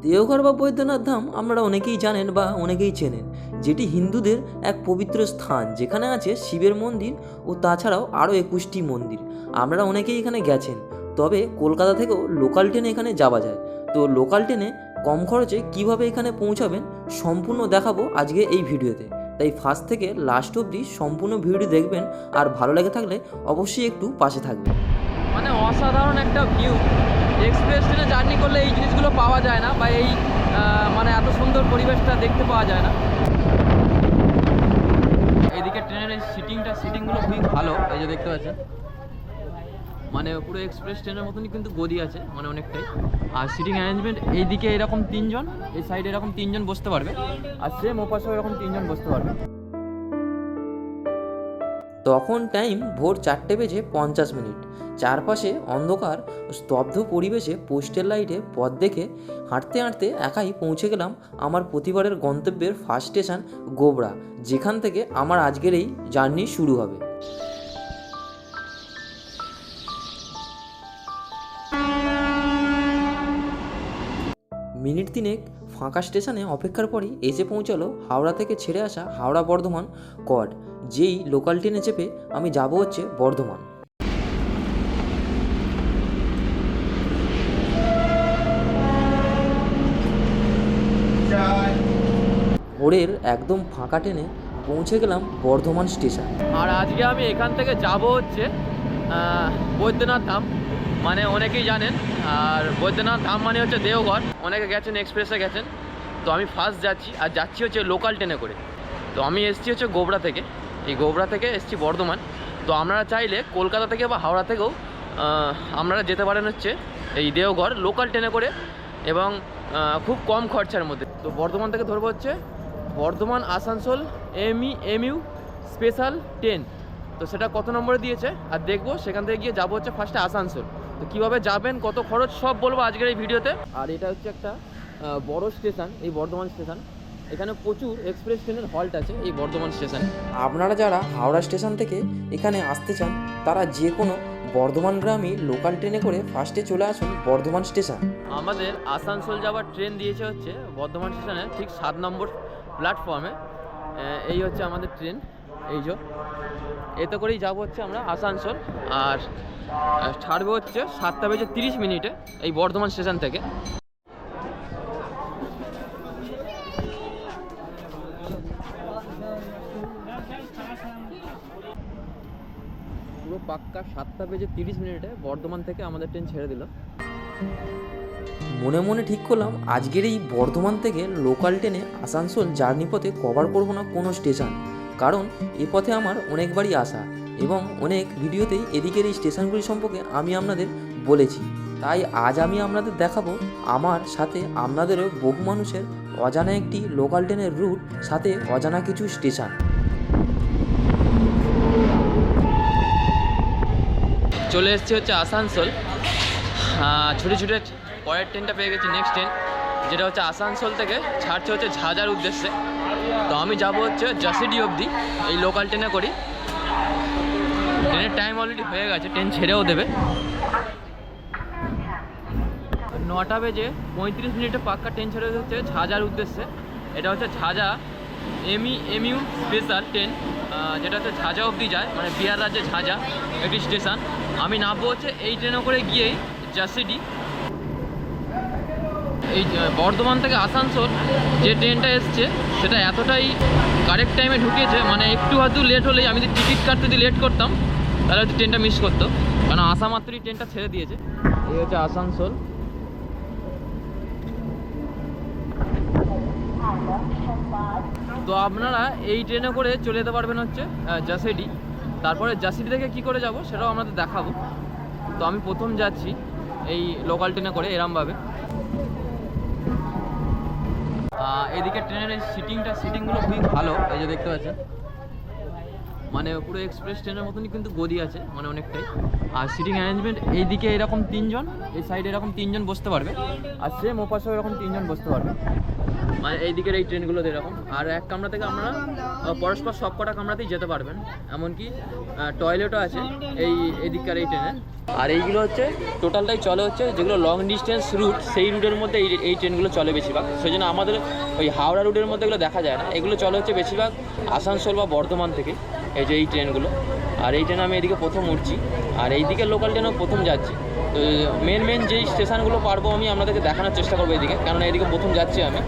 দেওঘর বা বৈদ্যনাথ ধাম আপনারা অনেকেই জানেন বা অনেকেই চেনেন, যেটি হিন্দুদের এক পবিত্র স্থান, যেখানে আছে শিবের মন্দির ও তাছাড়াও আরও 21টি মন্দির। আপনারা অনেকেই এখানে গেছেন, তবে কলকাতা থেকেও লোকাল ট্রেনে এখানে যাওয়া যায়। তো লোকাল ট্রেনে কম খরচে কিভাবে এখানে পৌঁছাবেন সম্পূর্ণ দেখাবো আজকে এই ভিডিওতে। তাই ফার্স্ট থেকে লাস্ট অবধি সম্পূর্ণ ভিডিওটি দেখবেন, আর ভালো লেগে থাকলে অবশ্যই একটু পাশে থাকবেন। মানে অসাধারণ একটা ভিউ। এক্সপ্রেস ট্রেনে জার্নি করলে এই জিনিসগুলো পাওয়া যায় না, বা এই মানে এত সুন্দর পরিবেশটা দেখতে পাওয়া যায় না। এদিকে ট্রেনের এই সিটিংগুলো খুবই ভালো, এই যে দেখতে পাচ্ছেন, মানে পুরো এক্সপ্রেস ট্রেনের মতনই কিন্তু গদি আছে, মানে অনেকটাই। আর সিটিং অ্যারেঞ্জমেন্ট এইদিকে এরকম 3 জন, এই সাইডে এরকম 3 জন বসতে পারবে, আর সেম ওপাশেও এরকম 3 জন বসতে পারবে। তখন টাইম ভোর 4:50 চারপাশে অন্ধকার স্তব্ধ পরিবেশে পোস্টের লাইটে পথ দেখে হাঁটতে হাঁটতে একাই পৌঁছে গেলাম আমার প্রতিবারের গন্তব্যের ফার্স্ট স্টেশন গোবরা, যেখান থেকে আমার আজকের এই জার্নি শুরু হবে। মিনিট 3 ফাঁকা স্টেশনে অপেক্ষার পরই এসে পৌঁছালো হাওড়া থেকে ছেড়ে আসা হাওড়া বর্ধমান কড, যেই লোকাল ট্রেনে চেপে আমি যাব হচ্ছে বর্ধমান। ভোরের একদম ফাঁকা ট্রেনে পৌঁছে গেলাম বর্ধমান স্টেশন। আর আজকে আমি এখান থেকে যাব হচ্ছে বৈদ্যনাথ ধাম, মানে অনেকেই জানেন। আর বৈদ্যনাথ ধাম মানে হচ্ছে দেওঘর, অনেকে গেছেন, এক্সপ্রেসে গেছেন। তো আমি ফার্স্ট যাচ্ছি, আর যাচ্ছি হচ্ছে লোকাল ট্রেনে করে। তো আমি এসছি হচ্ছে গোবরা থেকে, এই গোবরা থেকে এসছি বর্ধমান। তো আপনারা চাইলে কলকাতা থেকে বা হাওড়া থেকেও আপনারা যেতে পারেন হচ্ছে এই দেওঘর লোকাল ট্রেনে করে, এবং খুব কম খরচার মধ্যে। তো বর্ধমান থেকে ধরবো হচ্ছে Bardhaman Asansol mu special train. তো সেটা কত নম্বরে দিয়েছে আর দেখবো, সেখান থেকে গিয়ে যাবো হচ্ছে ফার্স্টে আসানসোল। তো কীভাবে যাবেন, কত খরচ, সব বলবো আজকের এই ভিডিওতে। আর এটা হচ্ছে একটা বড় স্টেশন, এই বর্ধমান স্টেশন। এখানে প্রচুর এক্সপ্রেস ট্রেনের হল্ট আছে এই বর্ধমান স্টেশনে। আপনারা যারা হাওড়া স্টেশন থেকে এখানে আসতে চান, তারা যে কোনো বর্ধমানগ্রামী লোকাল ট্রেনে করে ফার্স্টে চলে আসুন বর্ধমান স্টেশন। আমাদের আসানসোল যাওয়ার ট্রেন দিয়েছে হচ্ছে বর্ধমান স্টেশনে ঠিক 7 নম্বর প্ল্যাটফর্মে। এই হচ্ছে আমাদের ট্রেন, এই যে এতে করেই যাবো হচ্ছে আমরা আসানসোল। আর ছাড়বো হচ্ছে 7:30 এই বর্ধমান স্টেশন থেকে। পুরো পাক্কা 7:30 বর্ধমান থেকে আমাদের ট্রেন ছেড়ে দিল। মনে মনে ঠিক করলাম আজকের এই বর্ধমান থেকে লোকাল ট্রেনে আসানসোল জার্নি পথে কভার করবো না কোনো স্টেশন, কারণ এ পথে আমার অনেকবারই আসা এবং অনেক ভিডিওতেই এদিকের এই স্টেশনগুলি সম্পর্কে আমি আপনাদের বলেছি। তাই আজ আমি আপনাদের দেখাবো আমার সাথে আপনাদেরও বহু মানুষের অজানা একটি লোকাল ট্রেনের রুট, সাথে অজানা কিছু স্টেশন। চলে এসেছি হচ্ছে আসানসোল। ছুটে ছুটে পরের ট্রেনটা পেয়ে গেছি, নেক্সট ট্রেন, যেটা হচ্ছে আসানসোল থেকে ছাড়ছে হচ্ছে ঝাঁঝার উদ্দেশ্যে। তো আমি যাব হচ্ছে জাসিডি অবধি এই লোকাল ট্রেনে করি। ট্রেনের টাইম অলরেডি হয়ে গেছে, ট্রেন ছেড়েও দেবে। 9:35 পাক্কা ট্রেন ছেড়ে হচ্ছে ঝাঁঝার উদ্দেশ্যে। এটা হচ্ছে ঝাঁঝা এমইউ স্পেশাল ট্রেন, যেটা হচ্ছে ঝাঁঝা অবধি যায়, মানে বিহার রাজ্যে ঝাঁঝা একটি স্টেশন। আমি নামবো হচ্ছে এই ট্রেনে করে গিয়েই জাসিডি। এই বর্ধমান থেকে আসানসোল যে ট্রেনটা এসছে সেটা এতটাই কারেক্ট টাইমে ঢুকেছে, মানে একটু হয়তো লেট হলেই, আমি যদি টিকিট কাটতে যদি লেট করতাম তাহলে হয়তো ট্রেনটা মিস করতো, কারণ আসা মাত্রই ট্রেনটা ছেড়ে দিয়েছে। এই হচ্ছে আসানসোল। তো আপনারা এই ট্রেনে করে চলে যেতে পারবেন হচ্ছে জাসিডি। তারপরে জাসিডি থেকে কী করে যাব সেটাও আপনাদের দেখাবো। তো আমি প্রথম যাচ্ছি এই লোকাল ট্রেনে করে এরমভাবে। এদিকে ট্রেনের এই সিটিংগুলো খুবই ভালো, এই যে দেখতে পাচ্ছেন। মানে পুরো এক্সপ্রেস ট্রেনের মতনই কিন্তু গদি আছে, মানে অনেকটাই। আর সিটিং অ্যারেঞ্জমেন্ট এইদিকে এরকম 3 জন, এই সাইডে এরকম 3 জন বসতে পারবে, আর সেম ওপাশেও এরকম 3 জন বসতে পারবে, মানে এই দিকের এই ট্রেনগুলোতে এরকম। আর এক কামরা থেকে আমরা পরস্পর সব কটা কামরাতেই যেতে পারবেন, এমনকি টয়লেটও আছে এই দিককার এই ট্রেনে। আর এইগুলো হচ্ছে টোটালটাই চলে হচ্ছে যেগুলো লং ডিস্টেন্স রুট, সেই রুটের মধ্যে এই ট্রেনগুলো চলে বেশিরভাগ। সেই জন্য আমাদের ওই হাওড়া রুটের মধ্যে এগুলো দেখা যায় না, এগুলো চলে হচ্ছে বেশিরভাগ আসানসোল বা বর্ধমান থেকে, এই যে এই ট্রেনগুলো। আর এই ট্রেনে আমি এদিকে প্রথম উঠছি, আর এই দিকের লোকাল ট্রেনেও প্রথম যাচ্ছি। তো মেন যেই স্টেশনগুলো পারবো আমি আপনাদেরকে দেখানোর চেষ্টা করবো এদিকে, কেননা এদিকে প্রথম যাচ্ছি আমি।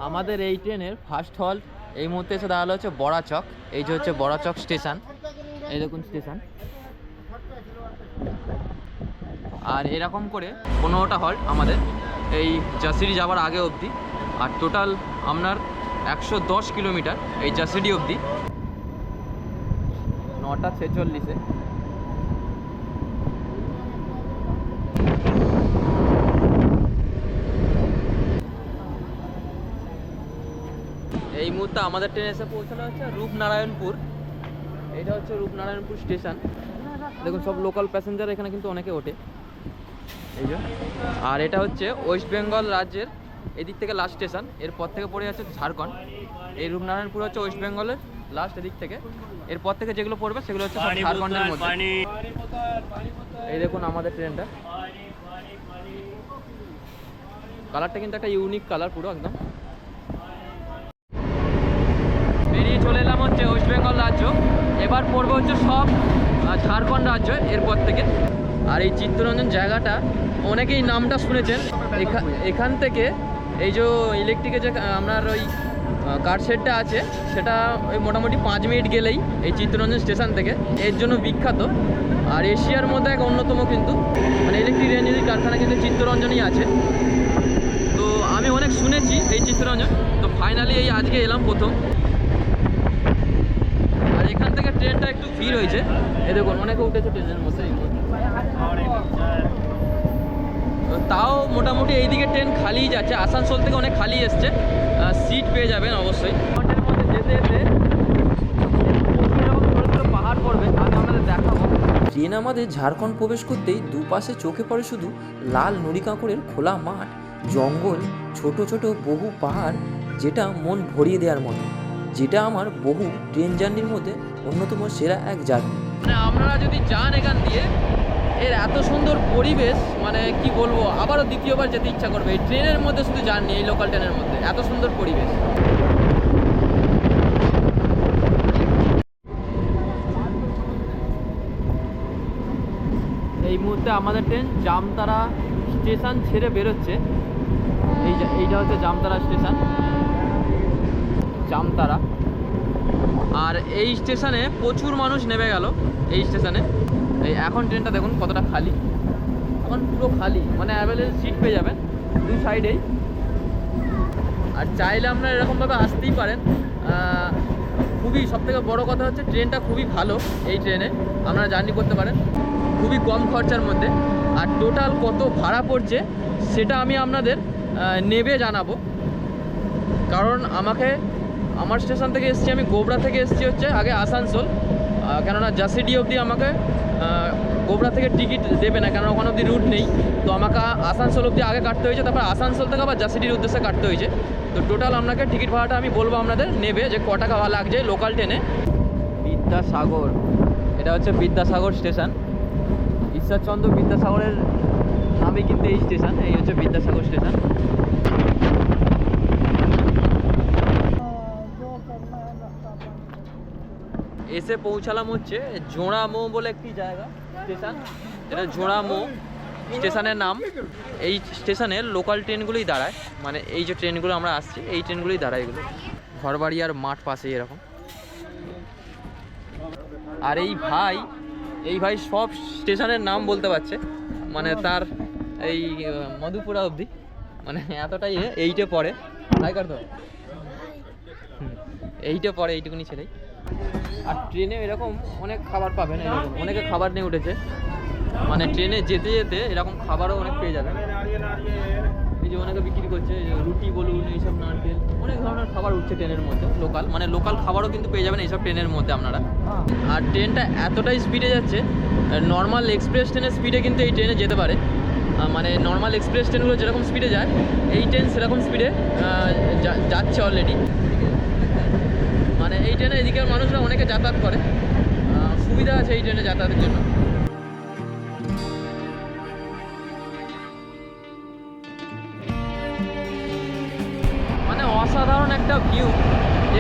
আমাদের এই ট্রেনের ফার্স্ট হল্ট এই মুহূর্তে এসে দাঁড়ালো হচ্ছে বড়াচক। এই যে হচ্ছে বড়াচক স্টেশন, এই দেখুন স্টেশন। আর এরকম করে 15টা হল্ট আমাদের এই জাসিডি যাওয়ার আগে অবধি। আর টোটাল আপনার 110 কিলোমিটার এই জাসিডি অবধি। 9টা 46-এ এই মুহূর্তে আমাদের ট্রেন এসে পৌঁছানো হচ্ছে রূপনারায়ণপুর। এটা হচ্ছে রূপনারায়ণপুর স্টেশন। দেখুন সব লোকাল প্যাসেঞ্জার এখানে কিন্তু অনেকে ওঠে, এই যে। আর এটা হচ্ছে ওয়েস্ট বেঙ্গল রাজ্যের এদিক থেকে লাস্ট স্টেশন, এরপর থেকে পড়ে যাচ্ছে ঝাড়খণ্ড। এই রূপনারায়ণপুর হচ্ছে ওয়েস্ট বেঙ্গলের লাস্ট এদিক থেকে, এরপর থেকে যেগুলো পড়বে সেগুলো হচ্ছে সব ঝাড়খণ্ডের মধ্যে। এই দেখুন আমাদের ট্রেনটা, কালারটা কিন্তু একটা ইউনিক কালার পুরো একদম। বেরিয়ে চলে এলাম হচ্ছে ওয়েস্ট বেঙ্গল রাজ্য, এবার পড়বে হচ্ছে সব ঝাড়খণ্ড রাজ্য এরপর থেকে। আর এই চিত্তরঞ্জন জায়গাটা অনেকেই নামটা শুনেছেন। এখান থেকে এই যে ইলেকট্রিকের যে আপনার ওই কার শেডটা আছে, সেটা ওই মোটামুটি 5 মিনিট গেলেই এই চিত্তরঞ্জন স্টেশন থেকে, এর জন্য বিখ্যাত। আর এশিয়ার মধ্যে এক অন্যতম কিন্তু মানে ইলেকট্রিক ইঞ্জিনিয়ারিং কারখানা কিন্তু চিত্তরঞ্জনই আছে। তো আমি অনেক শুনেছি এই চিত্তরঞ্জন, তো ফাইনালি এই আজকে এলাম প্রথম। আর এখান থেকে ট্রেনটা একটু ভিড় হয়েছে, এই দেখুন অনেকে উঠেছে ট্রেনের মধ্যে। তাও মোটামুটি এইদিকে ট্রেন খালিই যাচ্ছে, আসানসোল থেকে অনেক খালি এসছে, সিট পেয়ে যাবেন অবশ্যই। ট্রেনের মধ্যে যেতে যেতে পাহাড় পড়বে, আমি আপনাদের দেখাবো। ট্রেন আমাদের ঝাড়খণ্ড প্রবেশ করতেই দুপাশে চোখে পড়ে শুধু লাল নুড়ি কাঁকড়ের খোলা মাঠ, জঙ্গল, ছোট ছোট বহু পাহাড়, যেটা মন ভরিয়ে দেওয়ার মতো, যেটা আমার বহু ট্রেন জার্নির মধ্যে অন্যতম সেরা এক জার্নি। মানে আপনারা যদি যান এখান দিয়ে, এর এত সুন্দর পরিবেশ, মানে কি বলবো, আবারও দ্বিতীয়বার যেতে ইচ্ছা করবে। এই ট্রেনের মধ্যে শুধু জার্নি, এই লোকাল ট্রেনের মধ্যে এত সুন্দর পরিবেশ। এই মুহূর্তে আমাদের ট্রেন জামতারা স্টেশন ছেড়ে বেরোচ্ছে। এইটা হচ্ছে জামতারা স্টেশন, জামতারা। আর এই স্টেশনে প্রচুর মানুষ নেমে গেল এই স্টেশনে। এই এখন ট্রেনটা দেখুন কতটা খালি, এখন পুরো খালি, মানে অ্যাভেলেবল সিট পেয়ে যাবেন দুই সাইডেই। আর চাইলে আপনারা এরকমভাবে আসতেই পারেন। খুবই সবথেকে বড় কথা হচ্ছে ট্রেনটা খুবই ভালো, এই ট্রেনে আপনারা জার্নি করতে পারেন খুবই কম খরচার মধ্যে। আর টোটাল কত ভাড়া পড়ছে সেটা আমি আপনাদের নেবে জানাবো, কারণ আমার স্টেশন থেকে এসেছি, আমি গোবরা থেকে এসেছি হচ্ছে আগে আসানসোল, কেননা জাসিডি অবধি আমাকে গোবরা থেকে টিকিট দেবে না, কেননা ওখানে অবধি রুট নেই। তো আমাকে আসানসোল অবধি আগে কাটতে হয়েছে, তারপর আসানসোল থেকে আবার জাসিডির উদ্দেশ্যে কাটতে হয়েছে। তো টোটাল আপনাকে টিকিট ভাড়াটা আমি বলবো আপনাদের নেবে যে ক টাকা লাগছে লোকাল ট্রেনে। বিদ্যাসাগর, এটা হচ্ছে বিদ্যাসাগর স্টেশন, ঈশ্বরচন্দ্র বিদ্যাসাগরের নামে কিন্তু এই স্টেশন। এই হচ্ছে বিদ্যাসাগর স্টেশন। এসে পৌঁছালাম হচ্ছে জোড়ামো বলে একটি জায়গা, স্টেশন, এটা জোড়ামো স্টেশনের নাম। এই স্টেশনে লোকাল ট্রেনগুলোই দাঁড়ায়, মানে এই যে ট্রেনগুলো আমরা আসছি এই ট্রেনগুলোই দাঁড়ায়, এগুলো ঘরবাড়ি আর মাঠ পাশে এরকম। আর এই ভাই সব স্টেশনের নাম বলতে পারছে, মানে তার এই মধুপুরা অবধি, মানে এতটাই এইটে পড়ে, তাই করতো এইটে পড়ে, এইটুকুনি ছেলেই। আর ট্রেনে এরকম অনেক খাবার পাবেন, এরকম অনেকে খাবার নিয়ে উঠেছে, মানে ট্রেনে যেতে যেতে এরকম খাবারও অনেক পেয়ে যাবেন। এই যে অনেকে বিক্রি করছে, এই যে রুটি বলুন, এইসব নারকেল, অনেক ধরনের খাবার উঠছে ট্রেনের মধ্যে। লোকাল মানে লোকাল খাবারও কিন্তু পেয়ে যাবেন এইসব ট্রেনের মধ্যে আপনারা। আর ট্রেনটা এতটাই স্পিডে যাচ্ছে, নর্মাল এক্সপ্রেস ট্রেনের স্পিডে কিন্তু এই ট্রেনে যেতে পারে। মানে নর্মাল এক্সপ্রেস ট্রেনগুলো যেরকম স্পিডে যায়, এই ট্রেন সেরকম স্পিডে যাচ্ছে অলরেডি। মানে এই ট্রেনে এদিকের মানুষরা অনেকে যাতায়াত করে, সুবিধা আছে এই ট্রেনে যাতায়াতের জন্য। মানে অসাধারণ একটা ভিউ।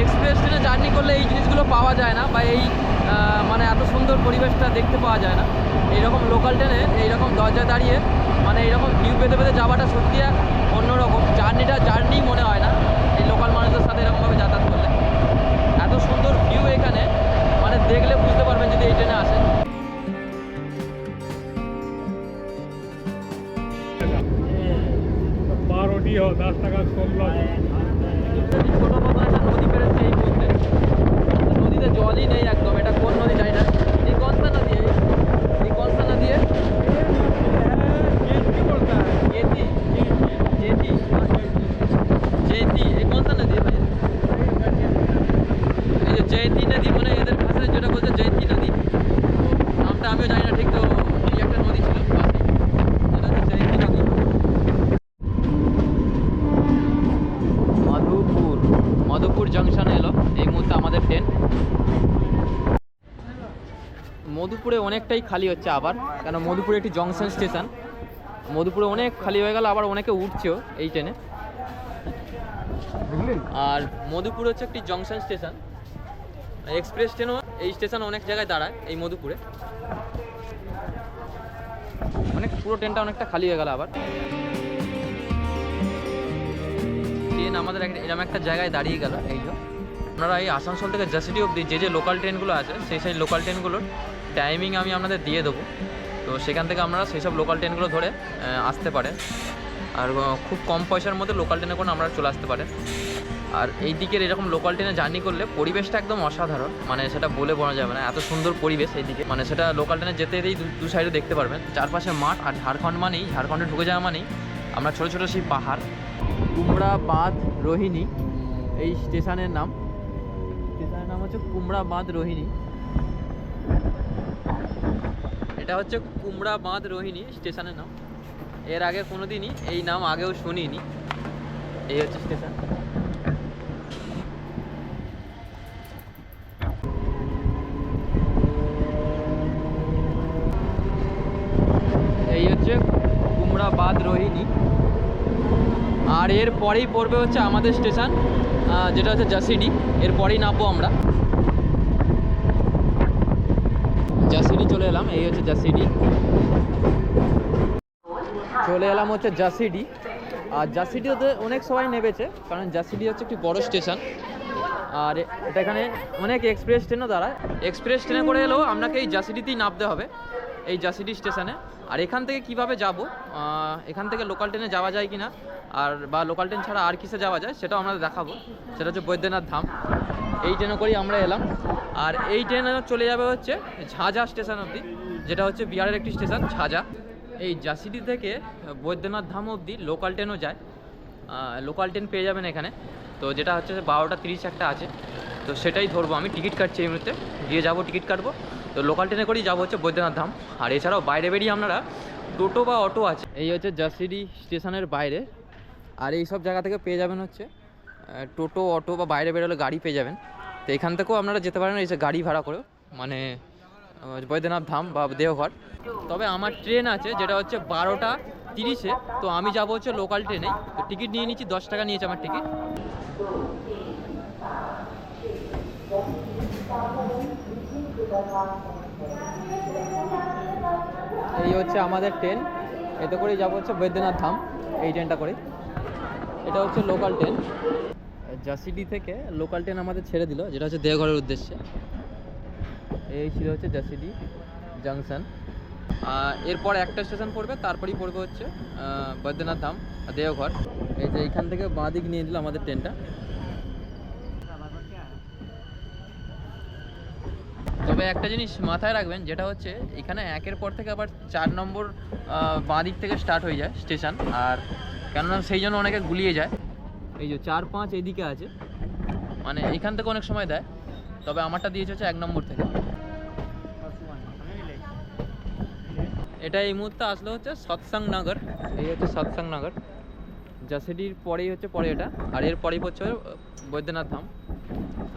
এক্সপ্রেস ট্রেনে জার্নি করলে এই জিনিসগুলো পাওয়া যায় না, বা এই মানে এত সুন্দর পরিবেশটা দেখতে পাওয়া যায় না। এইরকম লোকাল ট্রেনে এইরকম দরজায় দাঁড়িয়ে মানে এইরকম ভিউ পেতে পেতে যাওয়াটা সত্যি এক অন্যরকম। জার্নি মনে হয় না এই লোকাল মানুষদের সাথে এরকমভাবে যাতায়াত করলে। এত সুন্দর ভিউ এখানে, মানে দেখলে বুঝতে পারবেন যদি এই ট্রেনে আসেন। बारोटी हो 10 টাকা 16 ছোটো মতো একটা নদী পেরেছে এই মুহূর্তে। নদীতে জলই নেই একদম, এটা কোন নদী জানি না। এই কনসা নদী, এই কনসা নদী जेती जेती जेती এই কনসা নদী ভাই? এই যে জয়তী নদী, মানে এদের ভাষায় যেটা বলছে জয়তী নদী, নামটা আমিও জানি না ঠিক। তো এই একটা নদী ছিল পাশে, যেটা হচ্ছে জয়তী নদী। মধুপুর জংশনে এলো এই মুহূর্তে আমাদের ট্রেন। মধুপুরে অনেকটাই খালি হচ্ছে আবার, কেন মধুপুরে একটি জংশন স্টেশন। মধুপুরে অনেক খালি হয়ে গেল, আবার অনেকে উঠছেও এই ট্রেনে। আর মধুপুর হচ্ছে একটি জংশন স্টেশন। এক্সপ্রেস ট্রেনও এই স্টেশন অনেক জায়গায় দাঁড়ায় এই মধুপুরে। অনেক পুরো ট্রেনটা অনেকটা খালি হয়ে গেল আবার। ট্রেন আমাদের এরকম একটা জায়গায় দাঁড়িয়ে গেল। এই যে আপনারা এই আসানসোল থেকে জাসিডি অবধি যে লোকাল ট্রেনগুলো আছে, সেই লোকাল ট্রেনগুলোর টাইমিং আমি আপনাদের দিয়ে দেবো। তো সেখান থেকে আপনারা সেই সব লোকাল ট্রেনগুলো ধরে আসতে পারেন। আর খুব কম পয়সার মধ্যে লোকাল ট্রেনে করে আপনারা চলে আসতে পারেন। আর এই দিকের এরকম লোকাল ট্রেনে জার্নি করলে পরিবেশটা একদম অসাধারণ, মানে সেটা বলে বলা যাবে না, এত সুন্দর পরিবেশ এইদিকে। মানে সেটা লোকাল ট্রেনে যেতে যেতেই দু সাইডে দেখতে পারবেন, চারপাশে মাঠ। আর ঝাড়খণ্ডে ঢুকে যাওয়া মানেই আমরা ছোটো ছোটো সেই পাহাড়। কুমড়া বাঁধ রোহিণী এই স্টেশনের নাম। স্টেশনের নাম হচ্ছে কুমড়া বাঁধ রোহিণী। এটা হচ্ছে কুমড়া বাঁধ রোহিণী স্টেশনের নাম। এর আগে কোনোদিনই এই নাম আগেও শুনিনি। এই হচ্ছে স্টেশন। এই হচ্ছে কুমড়া বাঁধ রোহিণী। আর এর পরেই পড়বে হচ্ছে আমাদের স্টেশন, যেটা হচ্ছে জাসিডি। এর পরেই নামবো আমরা। জাসিডি চলে এলাম। এই হচ্ছে জাসিডি, চলে এলাম হচ্ছে জাসিডি। আর জাসিডিতে অনেক সবাই নেমেছে, কারণ জাসিডি হচ্ছে একটি বড় স্টেশন। আর এটা এখানে অনেক এক্সপ্রেস ট্রেনও দাঁড়ায়। এক্সপ্রেস ট্রেনে করে এলেও আপনাকে এই জাসিডিতেই নামতে হবে, এই জাসিডি স্টেশনে। আর এখান থেকে কিভাবে যাব, এখান থেকে লোকাল ট্রেনে যাওয়া যায় কি না, আর বা লোকাল ট্রেন ছাড়া আর কিসে যাওয়া যায় সেটাও আমরা দেখাবো। সেটা হচ্ছে বৈদ্যনাথ ধাম। এই ট্রেনে করেই আমরা এলাম। আর এই ট্রেনে চলে যাবে হচ্ছে ঝাঁঝা স্টেশন অবধি, যেটা হচ্ছে বিহারের একটি স্টেশন ঝাঁঝা। এই জাসিডি থেকে বৈদ্যনাথ ধাম অবধি লোকাল ট্রেনও যায়। লোকাল ট্রেন পেয়ে যাবেন এখানে। তো যেটা হচ্ছে 12:30 একটা আছে, তো সেটাই ধরবো। আমি টিকিট কাটছি এই মুহূর্তে, গিয়ে যাবো টিকিট কাটবো। তো লোকাল ট্রেনে করেই যাবো হচ্ছে বৈদ্যনাথ ধাম। আর এছাড়াও বাইরে বেরিয়ে আপনারা টোটো বা অটো আছে। এই হচ্ছে জাসিডি স্টেশনের বাইরে। আর এই সব জায়গা থেকে পেয়ে যাবেন হচ্ছে টোটো, অটো বা বাইরে বেরোলে গাড়ি পেয়ে যাবেন। তো এখান থেকেও আপনারা যেতে পারেন এই যে গাড়ি ভাড়া করে, মানে বৈদ্যনাথ ধাম বা দেওঘর। তবে আমার ট্রেন আছে যেটা হচ্ছে 12:30-এ। তো আমি যাব হচ্ছে লোকাল ট্রেনে। তো টিকিট নিয়ে নিচ্ছি, 10 টাকা নিয়েছে আমার টিকিট। এই হচ্ছে আমাদের ট্রেন। এতে করেই যাবো হচ্ছে বৈদ্যনাথ ধাম, এই ট্রেনটা করে। এটা হচ্ছে লোকাল ট্রেন। জাসিডি থেকে লোকাল ট্রেন আমাদের ছেড়ে দিল, যেটা হচ্ছে দেওঘরের উদ্দেশ্যে। এই ছিল হচ্ছে জাসিডি জাংশন। এরপর একটা স্টেশন পড়বে, তারপরেই পড়বে হচ্ছে বৈদ্যনাথ ধাম দেওঘর। এই যে এইখান থেকে বাঁ দিক নিয়ে দিল আমাদের ট্রেনটা। তবে একটা জিনিস মাথায় রাখবেন, যেটা হচ্ছে এখানে 1-এর পর থেকে আবার 4 নম্বর বাঁ দিক থেকে স্টার্ট হয়ে যায় স্টেশন। আর কেননা সেই জন্য অনেকে গুলিয়ে যায়। এই যে 4-5 এইদিকে আছে, মানে এখান থেকে অনেক সময় দেয়, তবে আমারটা দিয়েছে হচ্ছে 1 নম্বর থেকে। এটা এই মুহূর্তে আসলে হচ্ছে সৎসঙ্গ নগর। এই হচ্ছে সৎসঙ্গ নগর, জাসিডির পরেই হচ্ছে পরে এটা, আর এর পরেই হচ্ছে বৈদ্যনাথ ধাম।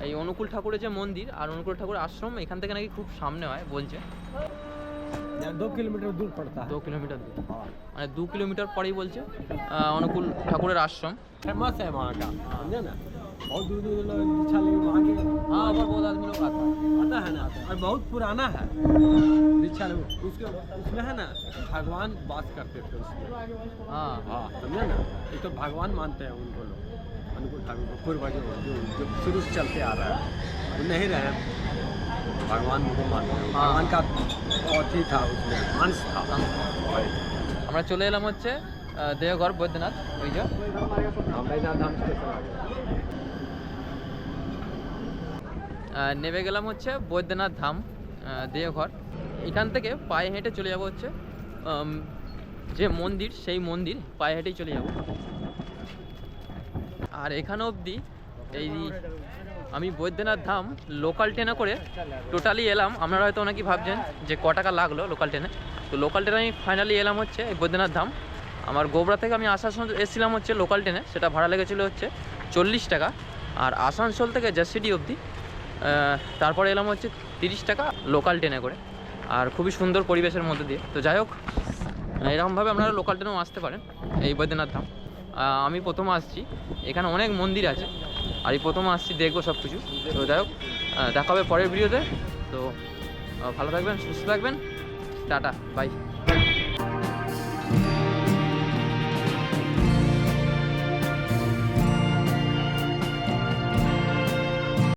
এই অনুকূল ঠাকুরের যে মন্দির আর অনুকূল ঠাকুরের আশ্রম এখান থেকে নাকি খুব সামনে হয় বলছে। 2 किलोमीटर दूर पड़ता 2 কিলোমিটার দূর, মানে 2 কিলোমিটার পরেই বলছে অনুকূল ঠাকুরের আশ্রম। फेमस है वहाँ का, समझे ना। बहुत दूर दूर लोग इच्छा लेके वहाँ के हाँ, और बहुत आदमी लोग आता है ना, और बहुत पुराना है दीक्षा लोग। उसके उसमें है ना भगवान बात करते थे उसमें। हाँ हाँ, समझे ना। ये तो भगवान मानते हैं उनको लोग, उनको ठाकुर को पूर्वज जो शुरू से चलते आ रहा है, वो नहीं रहे भगवान को मानते हैं। हाँ। भगवान का अथी था उसमें, अंश था। আমরা চলে এলাম হচ্ছে দেওঘর বৈদ্যনাথ। ওই যে बैजनाथ धाम स्टेशन आ गया। নেমে গেলাম হচ্ছে বৈদ্যনাথ ধাম দেওঘর। এখান থেকে পায়ে হেঁটে চলে যাব হচ্ছে যে মন্দির, সেই মন্দির পায়ে হেঁটেই চলে যাব। আর এখানে অবধি এই আমি বৈদ্যনাথ ধাম লোকাল ট্রেনে করে টোটালি এলাম। আপনারা হয়তো অনেকেই ভাবছেন যে ক টাকা লাগলো লোকাল ট্রেনে। তো লোকাল ট্রেনে আমি ফাইনালি এলাম হচ্ছে এই বৈদ্যনাথ ধাম। আমার গোবরা থেকে আমি আসার সময় এসেছিলাম হচ্ছে লোকাল ট্রেনে, সেটা ভাড়া লেগেছিলো হচ্ছে 40 টাকা। আর আসানসোল থেকে জাসিডি অবধি তারপরে এলাম হচ্ছে 30 টাকা লোকাল ট্রেনে করে, আর খুবই সুন্দর পরিবেশের মধ্যে দিয়ে। তো যাই হোক, এরকমভাবে আপনারা লোকাল ট্রেনেও আসতে পারেন এই বৈদ্যনাথ ধাম। আমি প্রথম আসছি, এখানে অনেক মন্দির আছে, আর এই প্রথম আসছি, দেখবো সব কিছু। তো যাই হোক, দেখা হবে পরের ভিডিওতে। তো ভালো থাকবেন, সুস্থ থাকবেন, টাটা, বাই।